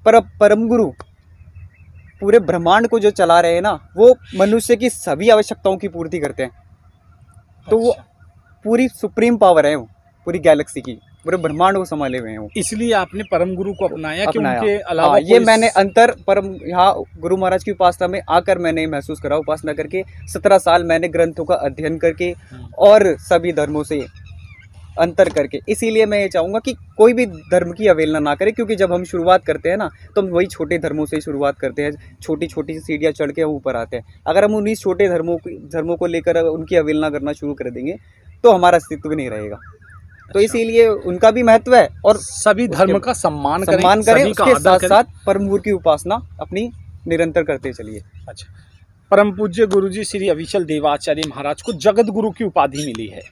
परम गुरु पूरे ब्रह्मांड को जो चला रहे हैं ना, वो मनुष्य की सभी आवश्यकताओं की पूर्ति करते हैं। तो वो पूरी सुप्रीम पावर है, वो पूरी गैलेक्सी की, पूरे ब्रह्मांड को संभाले हुए हैं वो। इसलिए आपने परम गुरु को अपनाया कि उनके अलावा हाँ, ये मैंने अंतर परम यहाँ गुरु महाराज की उपासना में आकर मैंने महसूस करा। उपासना करके 17 साल मैंने ग्रंथों का अध्ययन करके और सभी धर्मों से अंतर करके, इसीलिए मैं ये चाहूँगा कि कोई भी धर्म की अवहेलना ना करे, क्योंकि जब हम शुरुआत करते हैं ना, तो हम वही छोटे धर्मों से शुरुआत करते हैं, छोटी छोटी सीढ़ियाँ चढ़ के ऊपर आते हैं। अगर हम उन्हीं छोटे धर्मों को लेकर उनकी अवहेलना करना शुरू कर देंगे तो हमारा अस्तित्व नहीं रहेगा। तो इसीलिए उनका भी महत्व है और सभी धर्म का सम्मान करें, उसके साथ साथ परम गुरु की उपासना अपनी निरंतर करते चलिए। अच्छा, परम पूज्य गुरुजी श्री अविचल देवाचार्य महाराज को जगत गुरु की उपाधि मिली है,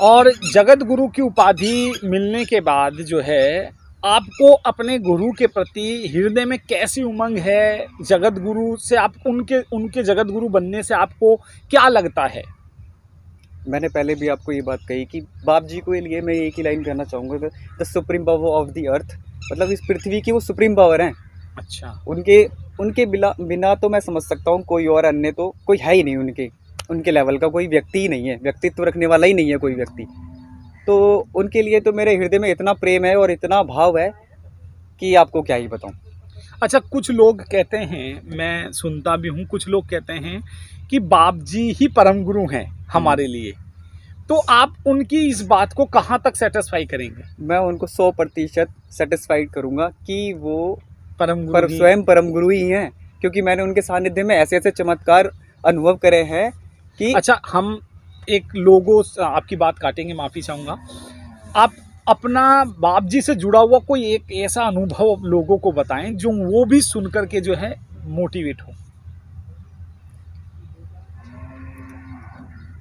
और जगत गुरु की उपाधि मिलने के बाद जो है आपको अपने गुरु के प्रति हृदय में कैसी उमंग है? जगत गुरु से आप उनके जगत गुरु बनने से आपको क्या लगता है? मैंने पहले भी आपको ये बात कही कि बाप जी को लिए मैं एक ही लाइन कहना चाहूँगा, the supreme power of the earth, मतलब इस पृथ्वी की वो सुप्रीम पावर हैं। अच्छा, उनके बिना तो मैं समझ सकता हूँ कोई और अन्य तो कोई है ही नहीं, उनके लेवल का कोई व्यक्ति ही नहीं है, व्यक्तित्व रखने वाला ही नहीं है कोई व्यक्ति। तो उनके लिए तो मेरे हृदय में इतना प्रेम है और इतना भाव है कि आपको क्या ही बताऊं। अच्छा, कुछ लोग कहते हैं, मैं सुनता भी हूं, कुछ लोग कहते हैं कि बाप जी ही परम गुरु हैं हमारे लिए, तो आप उनकी इस बात को कहाँ तक सेटिस्फाई करेंगे? मैं उनको 100% सेटिस्फाइड करूँगा कि वो स्वयं परम गुरु ही हैं, क्योंकि मैंने उनके सानिध्य में ऐसे ऐसे चमत्कार अनुभव करे हैं कि। अच्छा, हम एक लोगों आपकी बात काटेंगे, माफ़ी चाहूँगा। आप अपना बाप जी से जुड़ा हुआ कोई एक ऐसा अनुभव लोगों को बताएं जो वो भी सुन करके जो है मोटिवेट हो।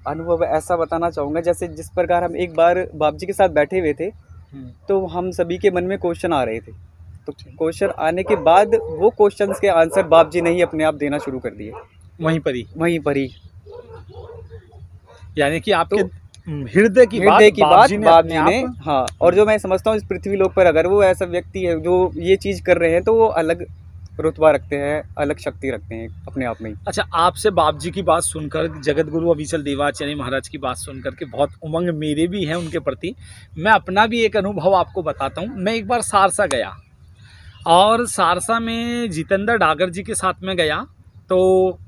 अनुभव ऐसा बताना चाहूँगा, जैसे जिस प्रकार हम एक बार बाप जी के साथ बैठे हुए थे, तो हम सभी के मन में क्वेश्चन आ रहे थे। तो क्वेश्चन आने के बाद वो क्वेश्चंस के आंसर बाप जी ने ही अपने आप देना शुरू कर दिए, वहीं पर ही। यानी कि आपके हृदय की बात बाप जी ने हाँ। और जो मैं समझता हूँ इस पृथ्वी लोक पर अगर वो ऐसा व्यक्ति है जो ये चीज़ कर रहे हैं, तो वो अलग रुतबा रखते हैं, अलग शक्ति रखते हैं अपने आप में ही। अच्छा, आपसे बाप जी की बात सुनकर, जगत गुरु अविचल देवाचार्य महाराज की बात सुनकर के बहुत उमंग मेरे भी है उनके प्रति। मैं अपना भी एक अनुभव आपको बताता हूँ। मैं एक बार सारसा गया, और सारसा में जितेंद्र डागर जी के साथ में गया। तो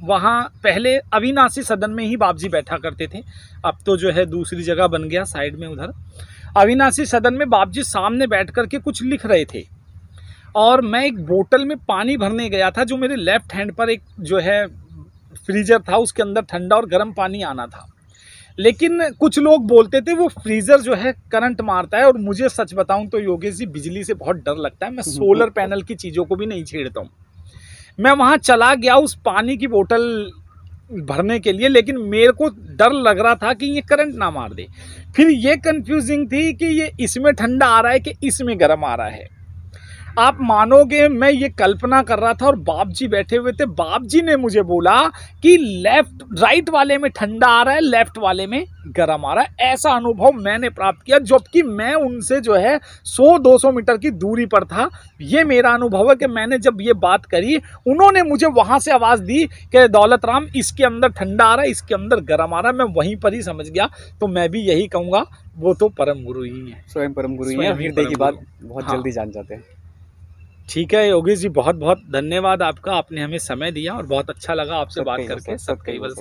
वहाँ पहले अविनाशी सदन में ही बाप जी बैठा करते थे, अब तो जो है दूसरी जगह बन गया साइड में उधर। अविनाशी सदन में बाप जी सामने बैठ करके कुछ लिख रहे थे, और मैं एक बोतल में पानी भरने गया था, जो मेरे लेफ्ट हैंड पर एक जो है फ्रीजर था, उसके अंदर ठंडा और गर्म पानी आना था। लेकिन कुछ लोग बोलते थे वो फ्रीजर जो है करंट मारता है, और मुझे सच बताऊं तो योगेश जी बिजली से बहुत डर लगता है। मैं सोलर पैनल की चीज़ों को भी नहीं छेड़ता हूँ। मैं वहाँ चला गया उस पानी की बोतल भरने के लिए, लेकिन मेरे को डर लग रहा था कि ये करंट ना मार दे। फिर ये कंफ्यूजिंग थी कि ये इसमें ठंडा आ रहा है कि इसमें गर्म आ रहा है। आप मानोगे, मैं ये कल्पना कर रहा था और बाप जी बैठे हुए थे। बाप जी ने मुझे बोला कि राइट वाले में ठंडा आ रहा है, लेफ्ट वाले में गर्म आ रहा है। ऐसा अनुभव मैंने प्राप्त किया, जबकि मैं उनसे जो है 100-200 मीटर की दूरी पर था। ये मेरा अनुभव है कि मैंने जब ये बात करी, उन्होंने मुझे वहाँ से आवाज़ दी कि दौलत राम, इसके अंदर ठंडा आ रहा है, इसके अंदर गर्म आ रहा है। मैं वहीं पर ही समझ गया। तो मैं भी यही कहूँगा, वो तो परम गुरु ही है, स्वयं परम गुरु ही है। हृदय की बात बहुत जल्दी जान जाते हैं। ठीक है योगेश जी, बहुत बहुत धन्यवाद आपका, आपने हमें समय दिया और बहुत अच्छा लगा आपसे बात करके। सत कई बल।